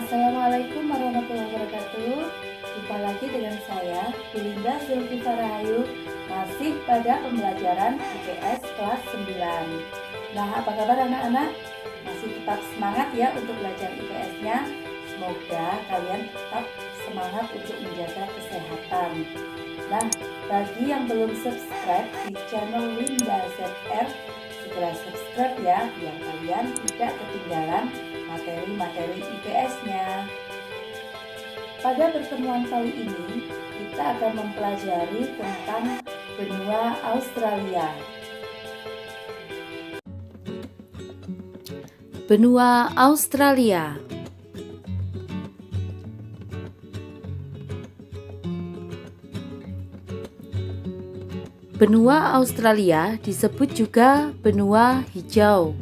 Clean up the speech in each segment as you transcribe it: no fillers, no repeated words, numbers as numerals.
Assalamualaikum warahmatullahi wabarakatuh. Jumpa lagi dengan saya, Belinda Zulkifli Rahayu, masih pada pembelajaran IPS kelas 9. Nah, apa kabar anak-anak? Masih tetap semangat ya untuk belajar IPS-nya? Semoga kalian tetap semangat untuk menjaga kesehatan. Nah, bagi yang belum subscribe di channel Linda ZR, segera subscribe ya, biar kalian tidak ketinggalan materi-materi IPS-nya. Pada pertemuan kali ini, kita akan mempelajari tentang benua Australia. Benua Australia. Benua Australia disebut juga benua hijau.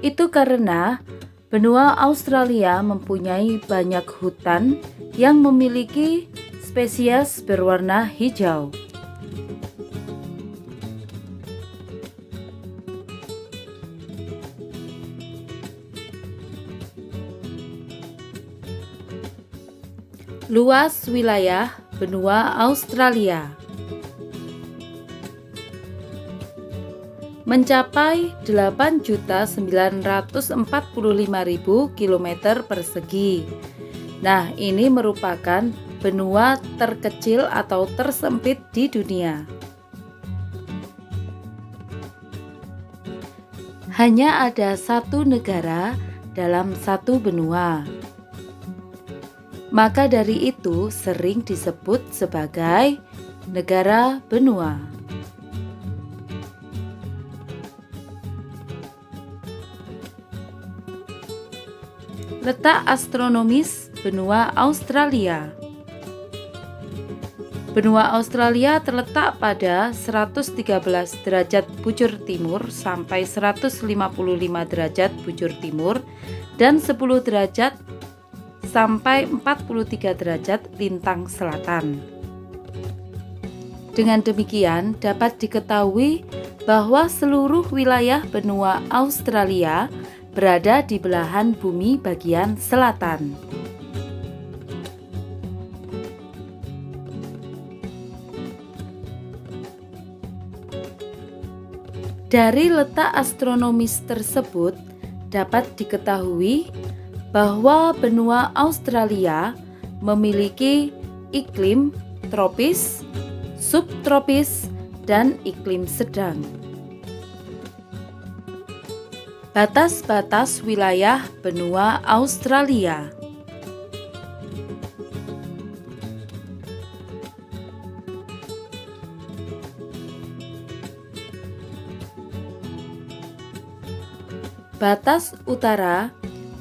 Itu karena benua Australia mempunyai banyak hutan yang memiliki spesies berwarna hijau. Luas wilayah benua Australia mencapai 8.945.000 km persegi. Nah, ini merupakan benua terkecil atau tersempit di dunia. Hanya ada satu negara dalam satu benua. Maka dari itu sering disebut sebagai negara benua. Letak astronomis benua Australia. Benua Australia terletak pada 113 derajat bujur timur sampai 155 derajat bujur timur dan 10 derajat sampai 43 derajat lintang selatan. Dengan demikian dapat diketahui bahwa seluruh wilayah benua Australia berada di belahan bumi bagian selatan. Dari letak astronomis tersebut dapat diketahui bahwa benua Australia memiliki iklim tropis, subtropis, dan iklim sedang. Batas-batas wilayah benua Australia. Batas utara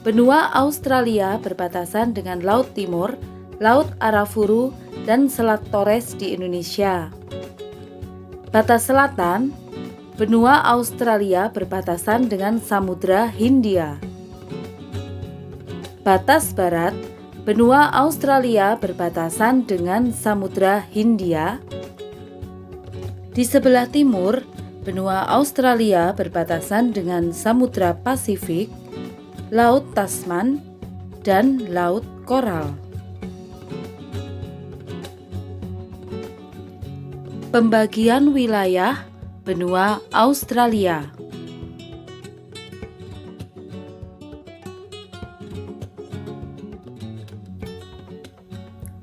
benua Australia berbatasan dengan Laut Timur, Laut Arafuru, dan Selat Torres di Indonesia. Batas selatan benua Australia berbatasan dengan Samudra Hindia. Batas barat, benua Australia berbatasan dengan Samudra Hindia. Di sebelah timur, benua Australia berbatasan dengan Samudra Pasifik, Laut Tasman, dan Laut Koral. Pembagian wilayah benua Australia.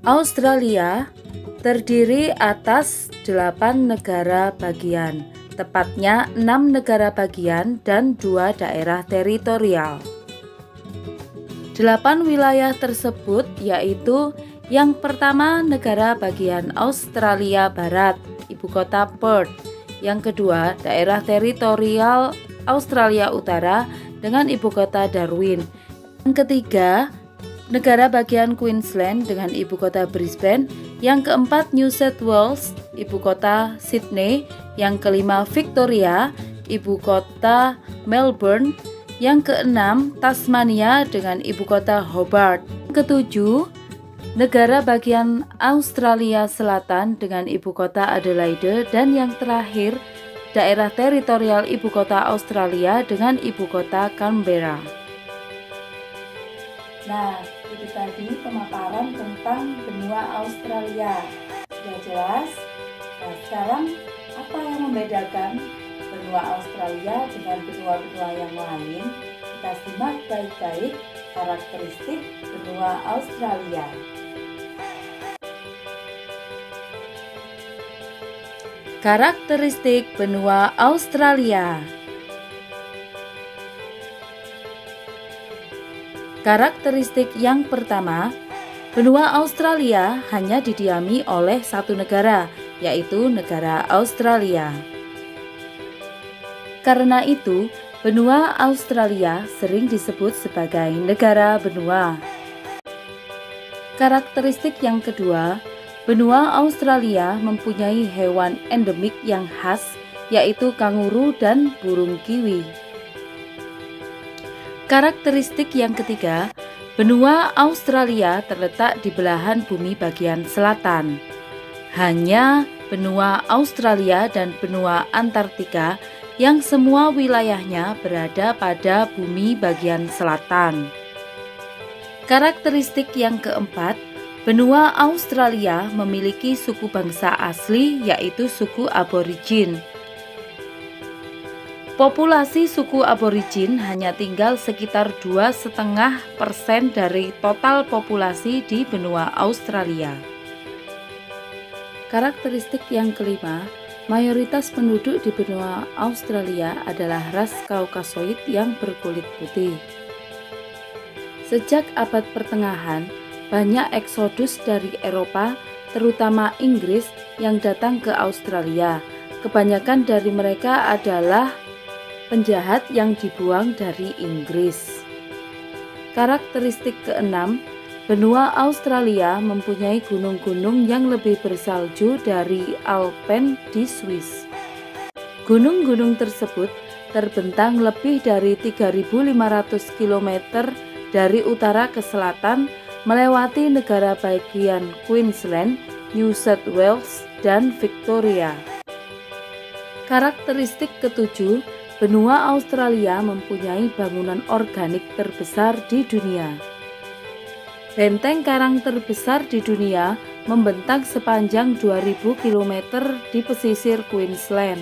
Australia terdiri atas 8 negara bagian, tepatnya 6 negara bagian dan 2 daerah teritorial. 8 wilayah tersebut yaitu yang pertama negara bagian Australia Barat, ibu kota Perth. Yang kedua, daerah teritorial Australia Utara dengan ibu kota Darwin. Yang ketiga, negara bagian Queensland dengan ibu kota Brisbane. Yang keempat, New South Wales, ibu kota Sydney. Yang kelima, Victoria, ibu kota Melbourne. Yang keenam, Tasmania dengan ibu kota Hobart. Yang ketujuh, negara bagian Australia Selatan dengan ibu kota Adelaide, dan yang terakhir daerah teritorial ibu kota Australia dengan ibu kota Canberra. Nah, itu tadi pemaparan tentang benua Australia. Sudah jelas? Nah, sekarang apa yang membedakan benua Australia dengan benua-benua yang lain? Kita simak baik-baik karakteristik benua Australia. Karakteristik benua Australia. Karakteristik yang pertama, benua Australia hanya didiami oleh satu negara, yaitu negara Australia. Karena itu, benua Australia sering disebut sebagai negara benua. Karakteristik yang kedua, benua Australia mempunyai hewan endemik yang khas, yaitu kanguru dan burung kiwi. Karakteristik yang ketiga, benua Australia terletak di belahan bumi bagian selatan. Hanya benua Australia dan benua Antartika yang semua wilayahnya berada pada bumi bagian selatan. Karakteristik yang keempat, benua Australia memiliki suku bangsa asli, yaitu suku Aborigin. Populasi suku Aborigin hanya tinggal sekitar 2,5% dari total populasi di benua Australia. Karakteristik yang kelima, mayoritas penduduk di benua Australia adalah ras Kaukasoid yang berkulit putih. Sejak abad pertengahan, banyak eksodus dari Eropa, terutama Inggris, yang datang ke Australia. Kebanyakan dari mereka adalah penjahat yang dibuang dari Inggris. Karakteristik keenam, benua Australia mempunyai gunung-gunung yang lebih bersalju dari Alpen di Swiss. Gunung-gunung tersebut terbentang lebih dari 3.500 km dari utara ke selatan, melewati negara bagian Queensland, New South Wales, dan Victoria. Karakteristik ketujuh, benua Australia mempunyai bangunan organik terbesar di dunia. Benteng karang terbesar di dunia membentang sepanjang 2.000 km di pesisir Queensland.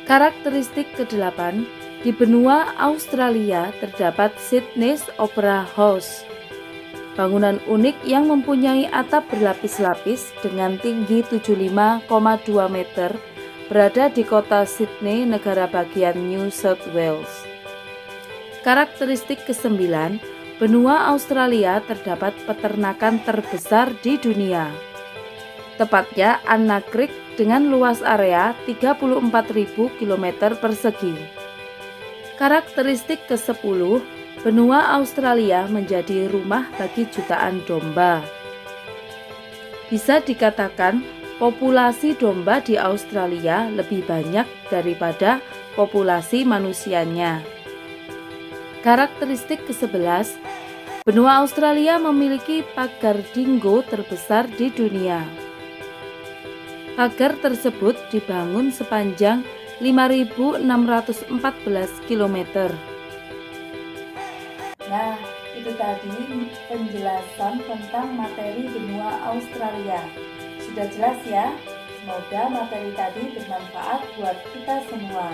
Karakteristik kedelapan, di benua Australia terdapat Sydney's Opera House. Bangunan unik yang mempunyai atap berlapis-lapis dengan tinggi 75,2 meter berada di kota Sydney, negara bagian New South Wales. Karakteristik kesembilan, benua Australia terdapat peternakan terbesar di dunia. Tepatnya Anna Creek dengan luas area 34.000 km persegi. Karakteristik ke-10, benua Australia menjadi rumah bagi jutaan domba. Bisa dikatakan populasi domba di Australia lebih banyak daripada populasi manusianya. Karakteristik ke-11, benua Australia memiliki pagar dingo terbesar di dunia. Pagar tersebut dibangun sepanjang 5.614 km. Nah, itu tadi penjelasan tentang materi benua Australia. Sudah jelas ya? Semoga materi tadi bermanfaat buat kita semua.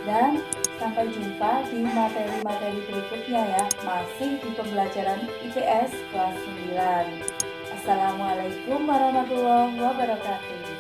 Dan sampai jumpa di materi-materi berikutnya ya, masih di pembelajaran IPS kelas 9. Assalamualaikum warahmatullahi wabarakatuh.